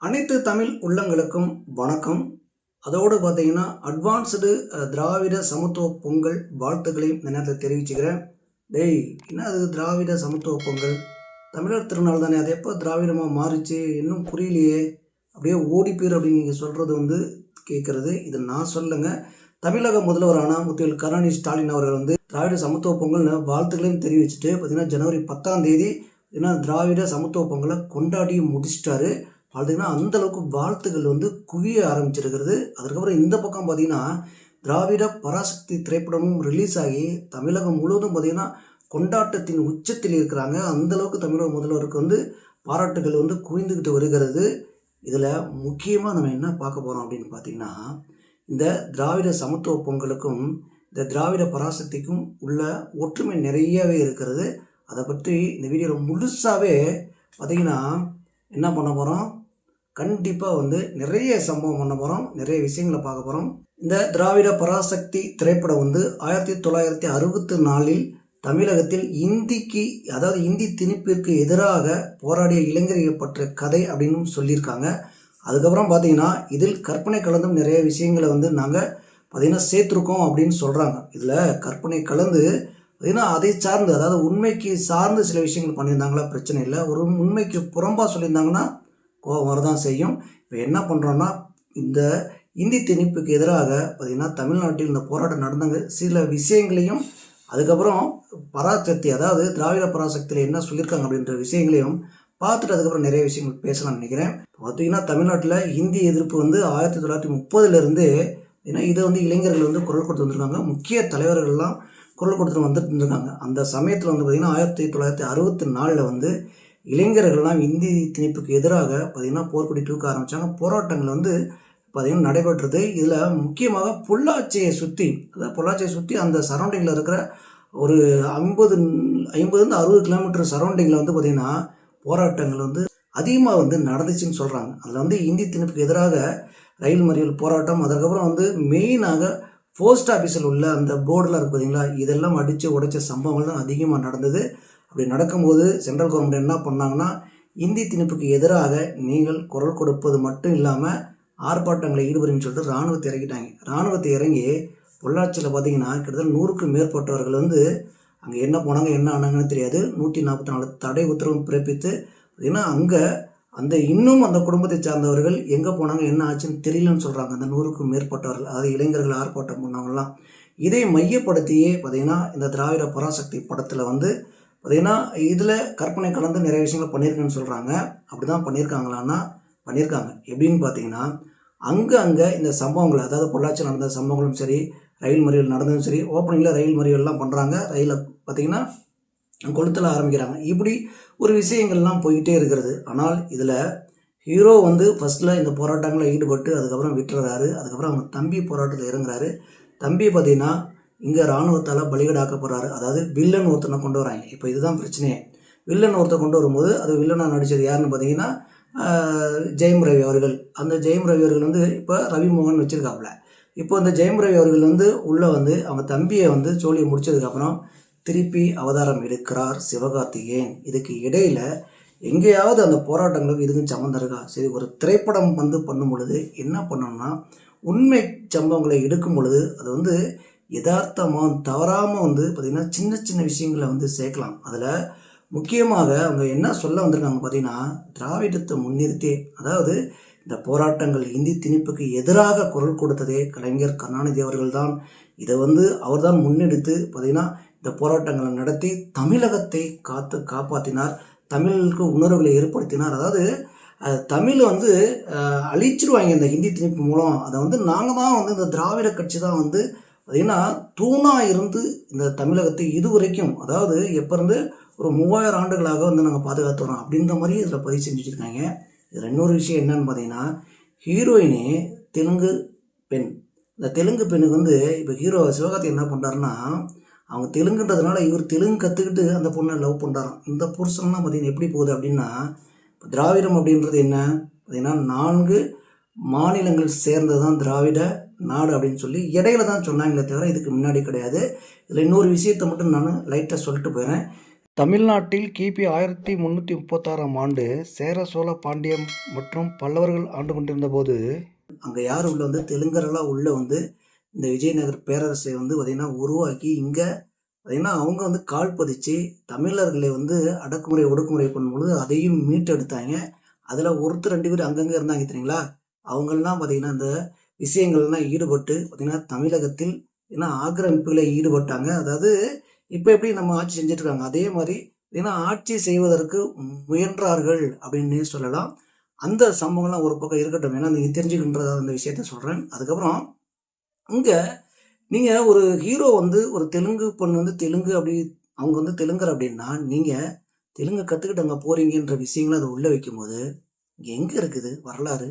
அனைத்து தமிழ் உள்ளங்களுக்கும் வணக்கம். அதோடு பார்த்தீங்கன்னா அட்வான்ஸ்டு திராவிட சமத்துவ பொங்கல் வாழ்த்துக்களையும் இந்த நேரத்தில் தெரிவிச்சுக்கிறேன். என்ன அது திராவிட சமத்துவ பொங்கல்? தமிழர் திருநாள் தானே, அது எப்போ திராவிடமாக மாறிச்சு இன்னும் புரியலையே, அப்படியே ஓடிப்பீர் அப்படின்னு நீங்கள் சொல்கிறது கேட்குறது. இது நான் சொல்லுங்க. தமிழக முதல்வரான முத்துவேல் கருணாநிதி ஸ்டாலின் அவர்கள் திராவிட சமத்துவ பொங்கல்னு வாழ்த்துக்களையும் தெரிவிச்சுட்டு பார்த்தீங்கன்னா ஜனவரி 10ஆம் தேதி திராவிட சமத்துவ பொங்கலை கொண்டாடி முடிச்சிட்டாரு. பார்த்தீங்கன்னா அந்தளவுக்கு வாழ்த்துக்கள் குவிய ஆரம்பிச்சிருக்கிறது. அதுக்கப்புறம் இந்த பக்கம் பார்த்தீங்கன்னா திராவிட பராசக்தி திரைப்படமும் ரிலீஸ் ஆகி தமிழகம் முழுவதும் பார்த்தீங்கன்னா கொண்டாட்டத்தின் உச்சத்தில் இருக்கிறாங்க. அந்தளவுக்கு தமிழக முதல்வருக்கு பாராட்டுகள் குவிந்துக்கிட்டு வருகிறது. இதில் முக்கியமாக நம்ம என்ன பார்க்க போகிறோம் அப்படின்னு பார்த்தீங்கன்னா, இந்த திராவிட சமத்துவ பொங்கலுக்கும் இந்த திராவிட பராசக்திக்கும் உள்ள ஒற்றுமை நிறையவே இருக்கிறது. அதை பற்றி இந்த வீடியோவில் முழுசாகவே பார்த்தீங்கன்னா என்ன பண்ண போகிறோம், கண்டிப்பாக நிறைய சம்பவம் பண்ண போகிறோம், நிறைய விஷயங்களை பார்க்க போகிறோம். இந்த திராவிட பராசக்தி திரைப்படம் 1964 தமிழகத்தில் இந்தி திணிப்பிற்கு எதிராக போராடிய இளைஞர்கள் பற்றிய கதை அப்படின்னு சொல்லியிருக்காங்க. அதுக்கப்புறம் பார்த்தீங்கன்னா இதில் கற்பனை கலந்தும் நிறைய விஷயங்களை நாங்கள் பார்த்தீங்கன்னா சேர்த்துருக்கோம் அப்படின்னு சொல்கிறாங்க. இதில் கற்பனை கலந்து பார்த்தீங்கன்னா அதை சார்ந்து, அதாவது உண்மைக்கு சார்ந்து சில விஷயங்கள் பண்ணியிருந்தாங்களா பிரச்சனை இல்லை, ஒரு உண்மைக்கு புறம்பாக சொல்லியிருந்தாங்கன்னா கோபம் வரதான் செய்யும். இப்போ என்ன பண்ணுறோன்னா, இந்த இந்தி திணிப்புக்கு எதிராக பார்த்திங்கன்னா தமிழ்நாட்டில் இந்த போராட்டம் நடந்தாங்க சில விஷயங்களையும், அதுக்கப்புறம் பராசக்தி அதாவது திராவிட பராசக்தியில் என்ன சொல்லியிருக்காங்க அப்படின்ற விஷயங்களையும் பார்த்துட்டு அதுக்கப்புறம் நிறைய விஷயங்கள் பேசலாம்னு நினைக்கிறேன். பார்த்திங்கன்னா தமிழ்நாட்டில் இந்தி எதிர்ப்பு 1930 ஏன்னா இதை இளைஞர்கள் குரல் கொடுத்து வந்திருக்காங்க. முக்கிய தலைவர்கள்லாம் குரல் கொடுத்துட்டு வந்துட்டு இருந்திருக்காங்க. அந்த சமயத்தில் பார்த்திங்கன்னா 1964 இளைஞர்கள்லாம் இந்தி திணிப்புக்கு எதிராக பார்த்திங்கன்னா போர்க்கொடி தூக்க ஆரம்பித்தாங்க. போராட்டங்கள் பார்த்திங்கன்னா நடைபெற்றது. இதில் முக்கியமாக பொள்ளாச்சியை சுற்றி அந்த சரௌண்டிங்கில் இருக்கிற ஒரு 50-60 கிலோமீட்டர் சரௌண்டிங்கில் பார்த்திங்கன்னா போராட்டங்கள் அதிகமாக நடந்துச்சுன்னு சொல்கிறாங்க. அதில் இந்தி திணிப்புக்கு எதிராக ரயில் மறியல் போராட்டம், அதுக்கப்புறம் மெயினாக போஸ்ட் ஆஃபீஸில் உள்ள அந்த போர்டெலாம் இருக்குது பார்த்தீங்களா, இதெல்லாம் அடித்து உடைச்ச சம்பவங்கள் தான் அதிகமாக நடந்தது. அப்படி நடக்கும்போது சென்ட்ரல் கவர்மெண்ட் என்ன பண்ணாங்கன்னா, இந்தி திணிப்புக்கு எதிராக நீங்கள் குரல் கொடுப்பது மட்டும் இல்லாமல் ஆர்ப்பாட்டங்களை ஈடுபடுன்னு சொல்லிட்டு இராணுவத்தை இறக்கிட்டாங்க. இராணுவத்தை இறங்கி பொள்ளாச்சியில் பார்த்தீங்கன்னா கிட்டத்தட்ட 100க்கும் மேற்பட்டவர்கள் அங்கே என்ன போனாங்க என்ன ஆனாங்கன்னு தெரியாது. 144 தடை உத்தரவு பிறப்பித்து பார்த்தீங்கன்னா அங்கே இன்னும் அந்த குடும்பத்தை சார்ந்தவர்கள் எங்கே போனாங்க என்ன ஆச்சுன்னு தெரியலன்னு சொல்கிறாங்க. அந்த 100க்கும் மேற்பட்டவர்கள், அதாவது இளைஞர்கள் ஆர்ப்பாட்டம் பண்ணவங்கலாம். இதை மையப்படுத்தியே பார்த்திங்கன்னா இந்த திராவிட பராசக்தி படத்தில் பார்த்திங்கன்னா இதில் கற்பனை கலந்து நிறைய விஷயங்கள் பண்ணியிருக்கேன்னு சொல்கிறாங்க. அப்படி தான் பண்ணியிருக்காங்களான்னா பண்ணியிருக்காங்க. எப்படின்னு பார்த்தீங்கன்னா அங்கே இந்த சம்பவங்கள், அதாவது பொள்ளாச்சி நடந்த சம்பவங்களும் சரி, ரயில் மறியல் நடந்ததும் சரி, ஓப்பனிங்கில் ரயில் மறியல்லாம் பண்ணுறாங்க, ரயிலை பார்த்திங்கன்னா கொளுத்தல ஆரம்பிக்கிறாங்க. இப்படி ஒரு விஷயங்கள்லாம் போய்கிட்டே இருக்கிறது. ஆனால் இதில் ஹீரோ ஃபஸ்ட்டில் இந்த போராட்டங்களில் ஈடுபட்டு அதுக்கப்புறம் விட்டுறாரு. அதுக்கப்புறம் அவங்க தம்பி போராட்டத்தில் இறங்குறாரு. தம்பி பார்த்திங்கன்னா இங்கே இராணுவத்தால் பலிகடாக்கப்படுறாரு. அதாவது வில்லன் ஒருத்தனை கொண்டு வராங்க. இப்போ இதுதான் பிரச்சனையே. வில்லன் ஒருத்தர் கொண்டு வரும்போது அது வில்லனாக நடித்தது யாருன்னு பார்த்தீங்கன்னா ஜெயம் ரவி அவர்கள். அந்த ஜெயம் ரவி அவர்கள் இப்போ ரவிமோகன் வச்சுருக்காப்புல. இப்போ அந்த ஜெயம் ரவி அவர்கள் உள்ளே அவங்க தம்பியை சோழியை முடித்ததுக்கப்புறம் திருப்பி அவதாரம் எடுக்கிறார் சிவகார்த்திகேயன். இதுக்கு இடையில் எங்கேயாவது அந்த போராட்டங்களுக்கு இதுக்கும் சம்மந்தம் இருக்கா? சரி, ஒரு திரைப்படம் பண்ணும் பொழுது என்ன பண்ணணும்னா, உண்மை சம்பவங்களை எடுக்கும் பொழுது அது யதார்த்தமாக தவறாமல் பார்த்திங்கன்னா சின்ன சின்ன விஷயங்களை சேர்க்கலாம். அதில் முக்கியமாக அவங்க என்ன சொல்ல வந்திருக்காங்க பார்த்திங்கன்னா, திராவிடத்தை முன்னிறுத்தி, அதாவது இந்த போராட்டங்கள் இந்தி திணிப்புக்கு எதிராக குரல் கொடுத்ததே கலைஞர் கருணாநிதி அவர்கள் தான். இதை அவர் தான் முன்னெடுத்து பார்த்திங்கன்னா இந்த போராட்டங்களை நடத்தி தமிழகத்தை காப்பாற்றினார், தமிழுக்கு உணர்வுகளை ஏற்படுத்தினார். அதாவது தமிழ் அழிச்சிருவாங்க இந்த இந்தி திணிப்பு மூலம். அதை நாங்கள் தான் இந்த திராவிட கட்சி தான் பார்த்திங்கன்னா தூணாக இருந்து இந்த தமிழகத்தை இதுவரைக்கும், அதாவது எப்போ இருந்து ஒரு 3000 ஆண்டுகளாக நாங்கள் பாதுகாத்து வரோம் அப்படின்ற மாதிரி இதில் பதிவு செஞ்சு வச்சுருக்காங்க. இதில் இன்னொரு விஷயம் என்னன்னு பார்த்தீங்கன்னா, ஹீரோயினே தெலுங்கு பெண். இந்த தெலுங்கு பெண்ணுக்கு இப்போ ஹீரோ சிவகார்த்திகேயன் என்ன பண்ணுறாருன்னா, அவங்க தெலுங்குன்றதுனால இவர் தெலுங்கு கற்றுக்கிட்டு அந்த பொண்ணை லவ் பண்ணுறாராம். இந்த புருஷன்லாம் பார்த்திங்கன்னா எப்படி போகுது அப்படின்னா, இப்போ திராவிடம் அப்படின்றது என்ன பார்த்திங்கன்னா 4 மாநிலங்கள் சேர்ந்தது தான் திராவிட நாடு அப்படின்னு சொல்லி இடையில தான் சொன்னாங்களே தவிர இதுக்கு முன்னாடி கிடையாது. இதில் இன்னொரு விஷயத்தை மட்டும் நான் லைட்டாக சொல்லிட்டு போயிடுறேன். தமிழ்நாட்டில் கிபி 1336ஆம் ஆண்டு சேர சோழ பாண்டியம் மற்றும் பல்லவர்கள் ஆண்டு கொண்டிருந்த போது அங்கே யார் உள்ள வந்து தெலுங்கரெல்லாம் உள்ள வந்து இந்த விஜயநகர் பேரரசை வந்து பார்த்திங்கன்னா உருவாக்கி இங்கே பார்த்திங்கன்னா அவங்க வந்து கால் பதிச்சு தமிழர்களை வந்து அடக்குமுறை ஒடுக்குமுறை பண்ணும்பொழுது அதையும் மீட்டெடுத்தாங்க. அதில் ஒருத்தர் 2 பேர் அங்கங்கே இருந்தாங்க தெரியுங்களா, அவங்கெல்லாம் பார்த்திங்கன்னா இந்த விஷயங்கள்லாம் ஈடுபட்டு பார்த்திங்கன்னா தமிழகத்தில் ஏன்னா ஆக்கிரமிப்புகளை ஈடுபட்டாங்க. அதாவது இப்போ எப்படி நம்ம ஆட்சி செஞ்சுட்டு இருக்காங்க அதே மாதிரி ஏன்னா ஆட்சி செய்வதற்கு முயன்றார்கள் அப்படின்னே சொல்லலாம். அந்த சம்பவம்லாம் ஒரு பக்கம் இருக்கட்டும், ஏன்னா நீங்கள் தெரிஞ்சுக்கின்றதா அந்த விஷயத்த சொல்கிறேன். அதுக்கப்புறம் இங்கே நீங்கள் ஒரு ஹீரோ வந்து ஒரு தெலுங்கு பொண்ணு வந்து தெலுங்கு அப்படி அவங்க வந்து தெலுங்கர் அப்படின்னா நீங்கள் தெலுங்கு கற்றுக்கிட்டு அங்கே போகிறீங்கன்ற விஷயங்களை அதை உள்ளே வைக்கும்போது எங்கே இருக்குது வரலாறு?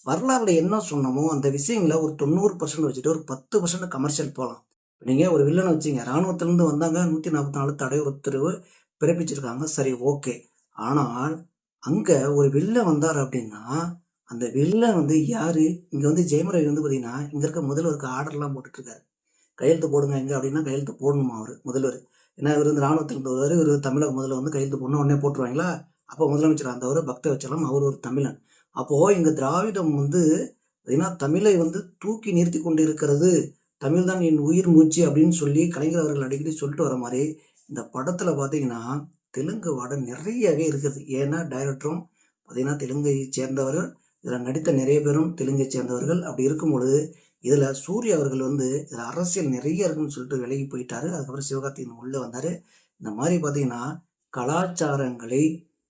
வரலாறுல என்ன சொன்னமோ அந்த விஷயங்களை ஒரு 90% வச்சுட்டு ஒரு 10% கமர்ஷியல் போகலாம். நீங்கள் ஒரு வில்லனை வச்சிங்க, இராணுவத்திலேருந்து வந்தாங்க, 144 தடை உத்தரவு பிறப்பிச்சிருக்காங்க, சரி ஓகே. ஆனால் அங்கே ஒரு வில்லன் வந்தார் அப்படின்னா அந்த வில்லன் வந்து யார்? இங்கே வந்து ஜெயமரவி வந்து பார்த்தீங்கன்னா இங்கே இருக்க முதல்வருக்கு ஆர்டர்லாம் போட்டுட்ருக்காரு. கையெழுத்து போடுங்க எங்கே அப்படின்னா கையெழுத்து போடணுமா அவர் முதல்வர்? ஏன்னா இவர் வந்து இராணுவத்திலிருந்து வருவார், இவர் தமிழக முதல்வர் வந்து கையெழுத்து போடணும் உடனே போட்டுருவாங்களா? அப்போ முதலமைச்சர் அந்தவர் பக்த வச்சலம் அவர் ஒரு தமிழன். அப்போது இங்கே திராவிடம் வந்து பார்த்தீங்கன்னா தமிழை வந்து தூக்கி நிறுத்தி கொண்டு இருக்கிறது, தமிழ் தான் என் உயிர் மூச்சு அப்படின்னு சொல்லி கலைஞர் அவர்கள் அடிக்கடி சொல்லிட்டு வர மாதிரி இந்த படத்தில் பார்த்தீங்கன்னா தெலுங்கு வாடை நிறையவே இருக்குது. ஏன்னா டைரக்டரும் பார்த்தீங்கன்னா தெலுங்கை சேர்ந்தவர்கள், இதில் நடித்த நிறைய பேரும் தெலுங்கை சேர்ந்தவர்கள். அப்படி இருக்கும் பொழுது இதில் சூர்யா அவர்கள் வந்து இதில் அரசியல் நிறைய இருக்குன்னு சொல்லிட்டு விலகி போயிட்டாரு. அதுக்கப்புறம் சிவகார்த்திகேயன் உள்ளே வந்தார். இந்த மாதிரி பார்த்தீங்கன்னா கலாச்சாரங்களை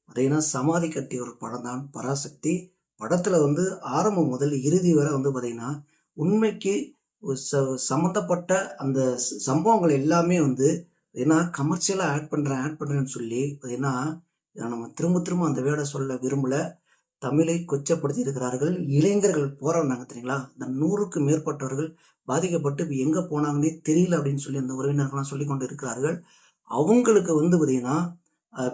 பார்த்தீங்கன்னா சமாதி கட்டிய ஒரு படம் தான் பராசக்தி. படத்தில் வந்து ஆரம்பம் முதல் இறுதி வரை வந்து பார்த்திங்கன்னா உண்மைக்கு சம்மந்தப்பட்ட அந்த சம்பவங்கள் எல்லாமே வந்து ஏன்னா கமர்ஷியலாக ஆட் பண்ணுறேன்னு சொல்லி பார்த்தீங்கன்னா நம்ம திரும்ப திரும்ப அந்த வேடை சொல்ல விரும்பலை. தமிழை கொச்சப்படுத்தி இருக்கிறார்கள். இளைஞர்கள் போராடினாங்க தெரியுங்களா, அந்த 100க்கு மேற்பட்டவர்கள் பாதிக்கப்பட்டு இப்போ எங்கே போனாங்கன்னே தெரியல அப்படின்னு சொல்லி அந்த உறவினர்கள்லாம் சொல்லி கொண்டு இருக்கிறார்கள். அவங்களுக்கு வந்து பார்த்திங்கன்னா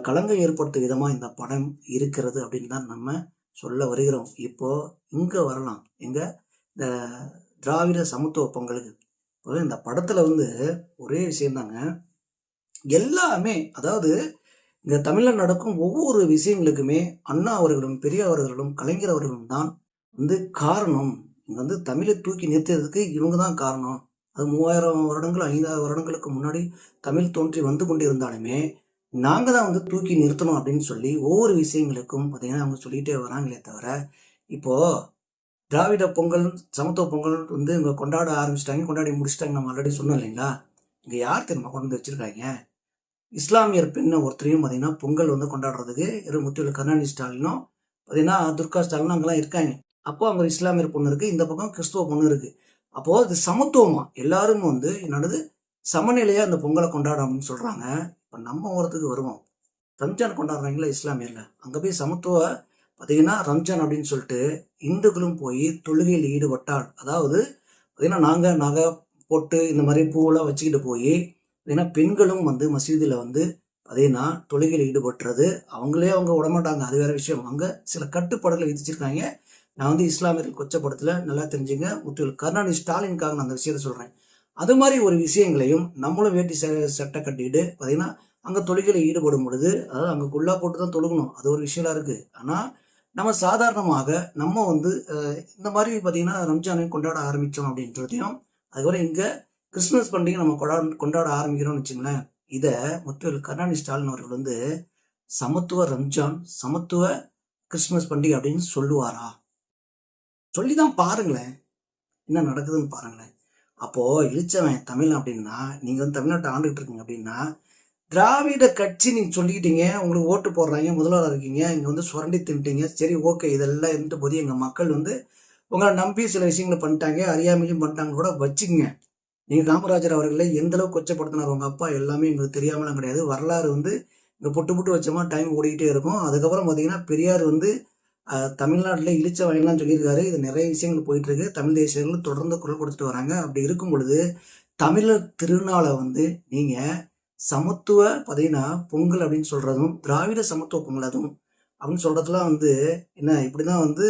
களங்கம் ஏற்படுத்தும் விதமாக இந்த படம் இருக்கிறது அப்படின்னு தான் நம்ம சொல்ல வருகிறோம். இப்போது இங்கே வரலாம் எங்கே இந்த திராவிட சமத்துவ பொங்கலுக்கு. இப்போ இந்த படத்தில் வந்து ஒரே விஷயந்தாங்க, எல்லாமே அதாவது இந்த தமிழில் நடக்கும் ஒவ்வொரு விஷயங்களுக்குமே அண்ணா அவர்களும் பெரியார் அவர்களும் கலைஞர் அவர்களும் தான் வந்து காரணம். இங்கே வந்து தமிழை தூக்கி நிறுத்துறதுக்கு இவங்க தான் காரணம். அது 3000 வருடங்கள் 5000 வருடங்களுக்கு முன்னாடி தமிழ் தோன்றி வந்து கொண்டு இருந்தாலுமே நாங்கள் தான் வந்து தூக்கி நிறுத்தணும் அப்படின்னு சொல்லி ஒவ்வொரு விஷயங்களுக்கும் பார்த்தீங்கன்னா அவங்க சொல்லிகிட்டே வராங்களே தவிர, இப்போது திராவிட பொங்கல் சமத்துவ பொங்கல் வந்து இங்கே கொண்டாட ஆரம்பிச்சிட்டாங்க, கொண்டாடி முடிச்சிட்டாங்க. நம்ம ஆல்ரெடி சொன்னோம் இல்லைங்களா, இங்கே யார் தெரியுமா கொண்டு வந்து வச்சுருக்காங்க? இஸ்லாமியர் பெண்ணை ஒருத்தரையும் பார்த்தீங்கன்னா பொங்கல் வந்து கொண்டாடுறதுக்கு முத்துவேல் கருணாநிதி ஸ்டாலினும் பார்த்தீங்கன்னா துர்கா ஸ்டாலினும் அங்கெல்லாம் இருக்காங்க. அப்போ அங்கே இஸ்லாமியர் பொண்ணு இருக்குது, இந்த பக்கம் கிறிஸ்துவ பொண்ணு இருக்குது. அப்போது அது சமத்துவமாக எல்லாரும் வந்து என்னது சமநிலையாக அந்த பொங்கலை கொண்டாடும் அப்படின்னு சொல்கிறாங்க. இப்போ நம்ம ஓரத்துக்கு வருவோம், ரம்ஜான் கொண்டாடுறாங்களா இஸ்லாமியரில், அங்கே போய் சமத்துவ பார்த்தீங்கன்னா ரம்ஜான் அப்படின்னு சொல்லிட்டு இந்துக்களும் போய் தொழுகையில் ஈடுபட்டால், அதாவது பார்த்தீங்கன்னா நாங்கள் நகை போட்டு இந்த மாதிரி பூவெல்லாம் வச்சுக்கிட்டு போய் ஏன்னா பெண்களும் வந்து மசீதியில் வந்து பார்த்தீங்கன்னா தொழுகையில் ஈடுபட்டுறது அவங்களே அவங்க விடமாட்டாங்க, அது வேறு விஷயம். அங்கே சில கட்டுப்பாடுகளை விதிச்சிருக்காங்க. நான் வந்து இஸ்லாமியர்கள் கொச்சப்படத்தில் நல்லா தெரிஞ்சுங்க, முத்துவேல் கருணாநிதி ஸ்டாலினுக்காக நான் அந்த விஷயத்தை சொல்கிறேன். அது மாதிரி ஒரு விஷயங்களையும் நம்மளும் வேட்டி சட்டை கட்டிக்கிட்டு பார்த்தீங்கன்னா அங்கே தொழுகையில் ஈடுபடும் பொழுது, அதாவது அங்கே குல்லா போட்டு தான் தொழுகணும், அது ஒரு விஷயம் இருக்குது. ஆனால் நம்ம சாதாரணமாக நம்ம வந்து இந்த மாதிரி பார்த்தீங்கன்னா ரம்ஜானையும் கொண்டாட ஆரம்பித்தோம் அப்படின்றதையும், அதுக்கப்புறம் இங்கே கிறிஸ்மஸ் பண்டிகை நம்ம கொண்டாட ஆரம்பிக்கிறோம்னு வச்சுங்களேன். இதை முத்துவேல் கருணாநிதி ஸ்டாலின் அவர்கள் வந்து சமத்துவ ரம்ஜான் சமத்துவ கிறிஸ்மஸ் பண்டிகை அப்படின்னு சொல்லுவாரா? சொல்லி தான் பாருங்களேன் என்ன நடக்குதுன்னு பாருங்களேன். அப்போது இழிச்சவன் தமிழ் அப்படின்னா நீங்கள் வந்து தமிழ்நாட்டை ஆண்டுகிட்டு இருக்கீங்க அப்படின்னா திராவிட கட்சி நீங்கள் சொல்லிக்கிட்டீங்க, உங்களுக்கு ஓட்டு போடுறாங்க, முதல்வராக இருக்கீங்க, இங்கே வந்து சுரண்டி தின்ட்டீங்க, சரி ஓகே, இதெல்லாம் இருந்துட்டு போது எங்கள் மக்கள் வந்து உங்களை நம்பி சில விஷயங்களை பண்ணிட்டாங்க, அறியாமையிலையும் பண்ணிட்டாங்க கூட வச்சுக்கங்க. நீங்கள் காமராஜர் அவர்களை எந்தளவுக்கு கொச்சப்படுத்தினார் உங்கள் அப்பா எல்லாமே எங்களுக்கு தெரியாமலாம் கிடையாது. வரலாறு வந்து இங்கே புட்டு புட்டு வச்சோமா டைம் ஓடிக்கிட்டே இருக்கும். அதுக்கப்புறம் பார்த்தீங்கன்னா பெரியார் வந்து தமிழ்நாட்டில் இழிச்ச வயலாம் சொல்லியிருக்காரு. இது நிறைய விஷயங்கள் போயிட்டுருக்கு. தமிழ் தேசியர்கள் தொடர்ந்து குரல் கொடுத்துட்டு வராங்க. அப்படி இருக்கும் பொழுது தமிழர் திருநாளை வந்து நீங்கள் சமத்துவ பார்த்தீங்கன்னா பொங்கல் அப்படின்னு சொல்கிறதும் திராவிட சமத்துவ பொங்கல் அதுவும் அப்படின்னு சொல்கிறதுலாம் வந்து என்ன இப்படி தான் வந்து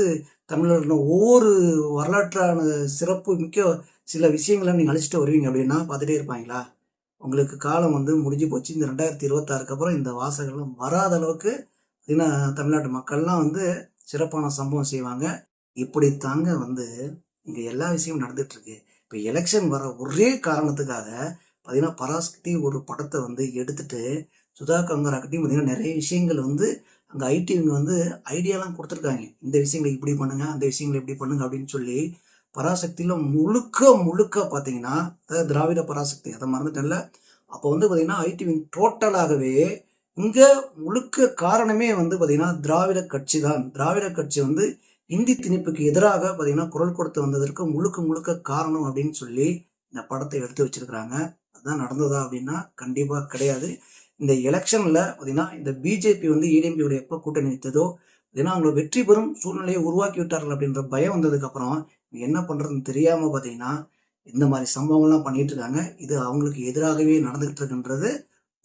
தமிழர்கள் ஒவ்வொரு வரலாற்றான சிறப்பு மிக்க சில விஷயங்களை நீங்கள் அழிச்சிட்டு வருவீங்க அப்படின்னா பார்த்துட்டே இருப்பாங்களா? உங்களுக்கு காலம் வந்து முடிஞ்சு போச்சு. இந்த 2026க்கு அப்புறம் இந்த வாசகம்லாம் வராத அளவுக்கு பார்த்தீங்கன்னா, தமிழ்நாட்டு மக்கள்லாம் வந்து சிறப்பான சம்பவம் செய்வாங்க. இப்படித்தாங்க வந்து இங்க எல்லா விஷயமும் நடந்துட்டு இருக்கு. இப்ப எலெக்ஷன் வர ஒரே காரணத்துக்காக பார்த்தீங்கன்னா, பராசக்தி ஒரு படத்த வந்து எடுத்துட்டு, சுதா கங்கராக்கிட்டயும் பார்த்தீங்கன்னா, நெறைய விஷயங்கள் வந்து அங்க ஐடிவிங்க வந்து ஐடியாலாம் குடுத்துருக்காங்க. இந்த விஷயங்கள இப்படி பண்ணுங்க, அந்த விஷயங்கள இப்படி பண்ணுங்க அப்படின்னு சொல்லி, பராசக்தியில முழுக்க முழுக்க பார்த்தீங்கன்னா, அதாவது திராவிட பராசக்தி அத மறந்துட்டேன்ல. அப்போ வந்து பார்த்தீங்கன்னா, ஐடிவிங் டோட்டலாகவே இங்க முழுக்க காரணமே வந்து பார்த்தீங்கன்னா, திராவிட கட்சி தான். திராவிட கட்சி வந்து இந்தி திணிப்புக்கு எதிராக பார்த்தீங்கன்னா, குரல் கொடுத்து வந்ததற்கு முழுக்க முழுக்க காரணம் அப்படின்னு சொல்லி இந்த படத்த எடுத்து வச்சிருக்கிறாங்க. அதான் நடந்ததா அப்படின்னா, கண்டிப்பா கிடையாது. இந்த எலக்ஷன்ல பார்த்தீங்கன்னா, இந்த பிஜேபி வந்து EDMK எப்போ கூட்டணி வைத்ததோ, ஏன்னா அவங்க வெற்றி பெறும் சூழ்நிலையை உருவாக்கி விட்டார்கள் அப்படின்ற பயம் வந்ததுக்கப்புறம், என்ன பண்றதுன்னு தெரியாம பார்த்தீங்கன்னா, இந்த மாரி சம்பவங்கள்லாம் பண்ணிட்டு இருக்காங்க. இது அவங்களுக்கு எதிராகவே நடந்துகிட்டு இருக்குன்றது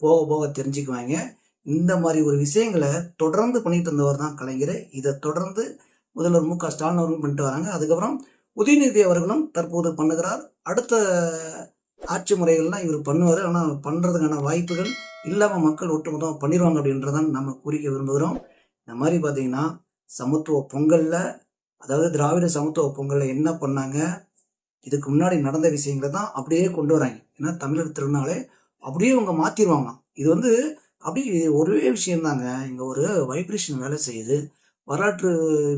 போக போக தெரிஞ்சுக்குவாங்க. இந்த மாரி ஒரு விஷயங்கள தொடர்ந்து பண்ணிட்டு இருந்தவர் தான் கலைஞர். இத தொடர்ந்து முதல்வர் மு.க. ஸ்டாலின் அவர்களும் பண்ணிட்டு வராங்க. அதுக்கப்புறம் உதயநிதி அவர்களும் தற்போது பண்ணுகிறார். அடுத்த ஆட்சி முறைகள்லாம் இவர் பண்ணுவாரு. ஆனா பண்றதுக்கான வாய்ப்புகள் இல்லாம மக்கள் ஒட்டுமொத்தமா பண்ணிருவாங்க அப்படின்றதான் நம்ம குறிக்க விரும்புகிறோம். இந்த மாரி பார்த்தீங்கன்னா, சமத்துவ பொங்கல்ல அதாவது திராவிட சமத்துவ பொங்கல்ல என்ன பண்ணாங்க? இதுக்கு முன்னாடி நடந்த விஷயங்கள தான் அப்படியே கொண்டு வராங்க. ஏன்னா தமிழர் திருநாளே அப்படியே அவங்க மாத்திருவாங்களாம். இது வந்து அப்படியே ஒரே விஷயம் தாங்க. இங்க ஒரு வைப்ரேஷன் வேலை செய்யுது. வரலாற்று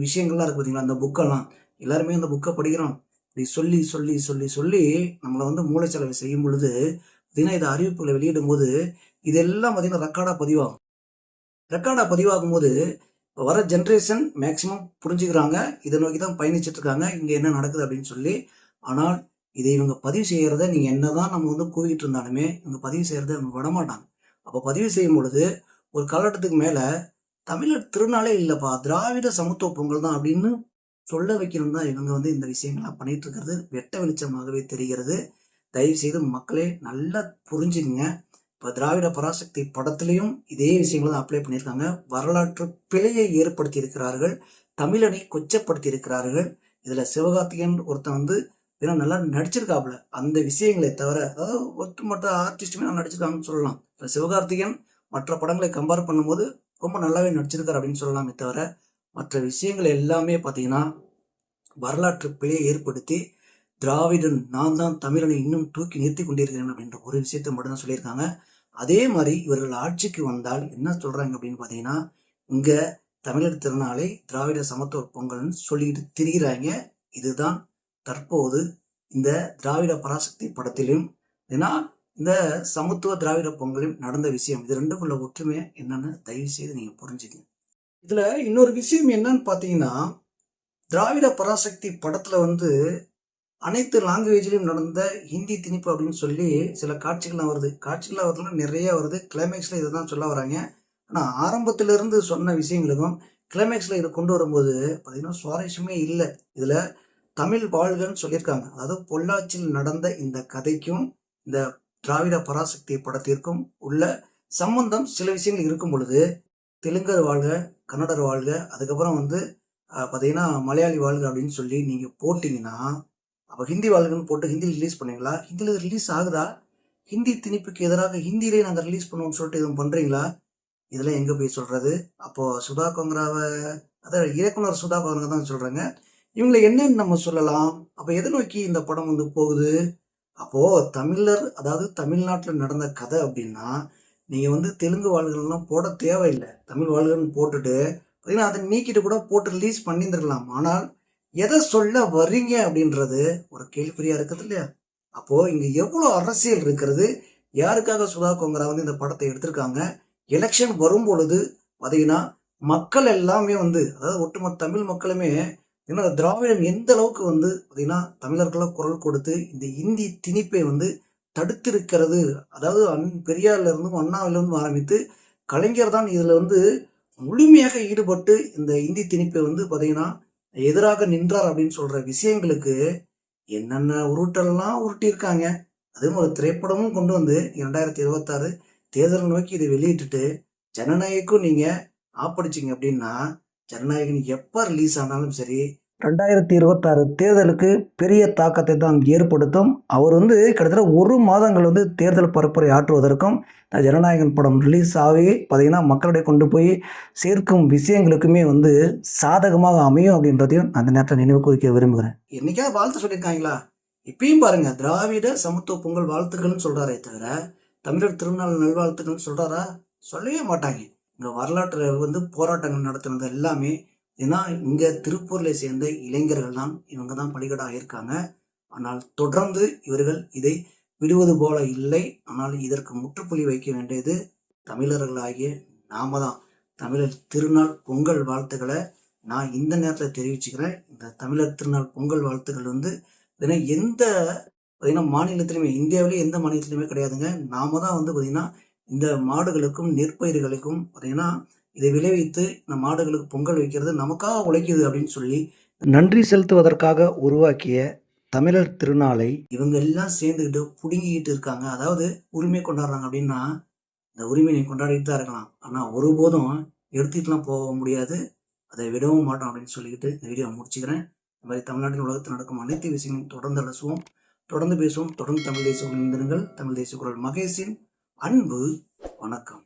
விஷயங்கள்லாம் இருக்கு பார்த்தீங்களா? அந்த புக்கெல்லாம். எல்லாருமே அந்த புக்க படிக்கிறோம். இப்படி சொல்லி, சொல்லி, சொல்லி, சொல்லி நம்மள வந்து மூளைச்சலவை செய்யும் பொழுது, பார்த்தீங்கன்னா இத அறிவிப்புகள வெளியிடும்போது, இதெல்லாம் பார்த்தீங்கன்னா ரெக்கார்டா பதிவாகும்போது, இப்ப வர ஜெனரேஷன் மேக்ஸிமம் புரிஞ்சுக்கிறாங்க. இத நோக்கி தான் பயணிச்சுட்டு இருக்காங்க. இங்க என்ன நடக்குது அப்படின்னு சொல்லி. ஆனால் இதை இவங்க பதிவு செய்யறத நீங்க என்னதான் நம்ம வந்து கூவிட்டு இருந்தாலுமே, இவங்க பதிவு செய்யறத இவங்க விடமாட்டாங்க. அப்ப பதிவு செய்யும் பொழுது, ஒரு காலகட்டத்துக்கு மேல தமிழர் திருநாளே இல்லப்பா, திராவிட சமத்துவ பொங்கல் தான் அப்படின்னு சொல்ல வைக்கணும் தான் இவங்க வந்து இந்த விஷயங்கள்லாம் பண்ணிட்டு இருக்கிறது வெட்ட வெளிச்சமாகவே தெரிகிறது. தயவு செய்து மக்களே நல்லா புரிஞ்சுக்குங்க. இப்ப திராவிட பராசக்தி படத்திலையும் இதே விஷயங்களை தான் அப்ளை பண்ணியிருக்காங்க. வரலாற்று பிழையை ஏற்படுத்தி இருக்கிறார்கள். தமிழனை கொச்சப்படுத்தி இருக்கிறார்கள். இதுல சிவகார்த்திகேயன் ஒருத்தன் வந்து நல்லா நடிச்சிருக்காப்புல. அந்த விஷயங்களை தவிர, அதாவது ஒட்டுமொத்த ஆர்டிஸ்டுமே நல்லா நடிச்சிருக்காங்கன்னு சொல்லலாம். இப்ப சிவகார்த்திகேயன் மற்ற படங்களை கம்பேர் பண்ணும்போது ரொம்ப நல்லாவே நடிச்சிருக்காரு அப்படின்னு சொல்லலாமே தவிர, மற்ற விஷயங்கள் எல்லாமே பார்த்தீங்கன்னா வரலாற்று பிழையை ஏற்படுத்தி திராவிடன் நான் தான் தமிழனை இன்னும் தூக்கி நிறுத்தி கொண்டிருக்கிறேன் அப்படின்ற ஒரு விஷயத்தை மட்டும் தான் சொல்லியிருக்காங்க. அதே மாதிரி இவர்கள் ஆட்சிக்கு வந்தால் என்ன சொல்றாங்க அப்படின்னு பார்த்தீங்கன்னா, இங்க தமிழர் திருநாளை திராவிட சமத்துவ பொங்கல்னு சொல்லிட்டு திரிகிறாங்க. இதுதான் தற்போது இந்த திராவிட பராசக்தி படத்திலும் ஏன்னா இந்த சமத்துவ திராவிட பொங்கலும் நடந்த விஷயம். இது ரெண்டுக்குள்ள ஒற்றுமை என்னன்னு தயவு செய்து நீங்க புரிஞ்சுக்கங்க. இதுல இன்னொரு விஷயம் என்னன்னு பார்த்தீங்கன்னா, திராவிட பராசக்தி படத்துல வந்து அனைத்து லாங்குவேஜ்லயும் நடந்த ஹிந்தி திணிப்பு அப்படின்னு சொல்லி சில காட்சிகள்லாம் வருது. காட்சிகள்லாம் வரதுல நிறைய வருது. கிளைமேக்ஸ்ல இதை தான் சொல்ல வராங்க. ஆனா ஆரம்பத்துல இருந்து சொன்ன விஷயங்களுக்கும் கிளைமேக்ஸ்ல இதை கொண்டு வரும்போது பார்த்தீங்கன்னா சுவாரஸ்யமே இல்லை. இதுல தமிழ் வாழ்கன்னு சொல்லியிருக்காங்க. அதாவது பொள்ளாச்சியில் நடந்த இந்த கதைக்கும் இந்த திராவிட பராசக்தி படத்திற்கும் உள்ள சம்பந்தம் சில விஷயங்கள் இருக்கும் பொழுது தெலுங்கர் வாழ்க, கன்னடர் வாழ்க, அதுக்கப்புறம் வந்து பார்த்தீங்கன்னா மலையாளி வாழ்க அப்படின்னு சொல்லி நீங்கள் போட்டிங்கன்னா, அப்போ ஹிந்தி வாழ்கன்னு போட்டு ஹிந்தியில் ரிலீஸ் பண்ணீங்களா? ஹிந்தியில் ரிலீஸ் ஆகுதா? ஹிந்தி திணிப்புக்கு எதிராக ஹிந்தியிலே நாங்கள் ரிலீஸ் பண்ணுவோம்னு சொல்லிட்டு எதுவும் பண்ணுறீங்களா? இதெல்லாம் எங்கே போய் சொல்கிறது? அப்போது சுதா கோங்கராவை அதாவது இயக்குனர் சுதா கோங்கரா தான் சொல்கிறாங்க. இவங்களை என்னன்னு நம்ம சொல்லலாம்? அப்போ எதை நோக்கி இந்த படம் வந்து போகுது? அப்போது தமிழர் அதாவது தமிழ்நாட்டில் நடந்த கதை அப்படின்னா நீங்கள் வந்து தெலுங்கு வாழ்கள்லாம் போட தேவையில்லை. தமிழ் வாழ்கள்னு போட்டுட்டு பார்த்தீங்கன்னா அதை நீக்கிட்டு கூட போட்டு ரிலீஸ் பண்ணியிருந்துருக்கலாம். ஆனால் எதை சொல்ல வர்றீங்க அப்படின்றது ஒரு கேள்விக்குறியாக இருக்குது இல்லையா? அப்போது இங்கே எவ்வளோ அரசியல் இருக்கிறது? யாருக்காக சுதா கோங்கரா வந்து இந்த படத்தை எடுத்திருக்காங்க? எலெக்ஷன் வரும் பொழுது பார்த்தீங்கன்னா மக்கள் எல்லாமே வந்து அதாவது ஒட்டுமொத்த தமிழ் மக்களுமே ஏன்னா திராவிடம் எந்த அளவுக்கு வந்து பார்த்தீங்கன்னா தமிழர்களாக குரல் கொடுத்து இந்த இந்தி திணிப்பை வந்து தடுத்திருக்கிறது. அதாவது பெரியார்ல இருந்தும் அண்ணாவிலிருந்தும் ஆரம்பித்து கலைஞர் தான் இதுல வந்து முழுமையாக ஈடுபட்டு இந்த இந்தி திணிப்பை வந்து பார்த்தீங்கன்னா எதிராக நின்றார் அப்படின்னு சொல்ற விஷயங்களுக்கு என்னென்ன உருட்டெல்லாம் உருட்டியிருக்காங்க. அதுவும் ஒரு திரைப்படமும் கொண்டு வந்து 2026 தேர்தல் நோக்கி இதை வெளியிட்டுட்டு ஜனநாயகம் நீங்க ஆப்படிச்சிங்க அப்படின்னா ஜனநாயகன் எப்போ ரிலீஸ் ஆனாலும் சரி 2026 தேர்தலுக்கு பெரிய தாக்கத்தை தான் ஏற்படுத்தும். அவர் கிட்டத்தட்ட 1 மாதங்கள் தேர்தல் பரப்புரை ஆற்றுவதற்கும் ஜனநாயகன் படம் ரிலீஸ் ஆகி பார்த்தீங்கன்னா மக்களிடையே கொண்டு போய் சேர்க்கும் விஷயங்களுக்குமே சாதகமாக அமையும் அப்படின்றதையும் அந்த நேரத்தில் நினைவு குறிக்க விரும்புகிறேன். என்னைக்காவது வாழ்த்து சொல்லியிருக்காங்களா? இப்பயும் பாருங்க, திராவிட சமத்துவ பொங்கல் வாழ்த்துக்கள்னு சொல்றாரே தவிர தமிழர் திருநாள் நல்வாழ்த்துக்கள்னு சொல்றாரா? சொல்லவே மாட்டாங்க. இங்கே வரலாற்றில் போராட்டங்கள் நடத்துனது எல்லாமே ஏன்னா இங்கே திருப்பூரில் சேர்ந்த இளைஞர்கள் தான் இவங்க தான் பலிகடாக இருக்காங்க. ஆனால் தொடர்ந்து இவர்கள் இதை விடுவது போல இல்லை. ஆனால் இதற்கு முற்றுப்புள்ளி வைக்க வேண்டியது தமிழர்களாகிய நாம தான். தமிழர் திருநாள் பொங்கல் வாழ்த்துக்களை நான் இந்த நேரத்தில் தெரிவிச்சுக்கிறேன். இந்த தமிழர் திருநாள் பொங்கல் வாழ்த்துக்கள் எந்த பார்த்தீங்கன்னா மாநிலத்திலுமே, இந்தியாவிலே எந்த மாநிலத்திலுமே கிடையாதுங்க. நாம தான் பார்த்தீங்கன்னா இந்த மாடுகளுக்கும் நெற்பயிர்களுக்கும் பார்த்தீங்கன்னா இதை விளைவித்து இந்த மாடுகளுக்கு பொங்கல் வைக்கிறது நமக்காக உழைக்குது அப்படின்னு சொல்லி நன்றி செலுத்துவதற்காக உருவாக்கிய தமிழர் திருநாளை இவங்க எல்லாம் சேர்ந்துக்கிட்டு பிடுங்கிக்கிட்டு இருக்காங்க. அதாவது உரிமை கொண்டாடுறாங்க அப்படின்னா இந்த உரிமையை கொண்டாடிட்டு தான் இருக்கலாம். ஆனால் ஒருபோதும் எடுத்துக்கிட்டுலாம் போக முடியாது, அதை விடவும் மாட்டோம் அப்படின்னு சொல்லிக்கிட்டு இந்த வீடியோ முடிச்சுக்கிறேன். இந்த மாதிரி தமிழ்நாட்டின் உலகத்தில் நடக்கும் அனைத்து விஷயங்களும் தொடர்ந்து அலசுவோம், தொடர்ந்து பேசுவோம். தொடர்ந்து தமிழ் தேசிய குரல் இணைந்திருங்கள். தமிழ் தேசிய குரல் மகேஷின் அன்பு வணக்கம்.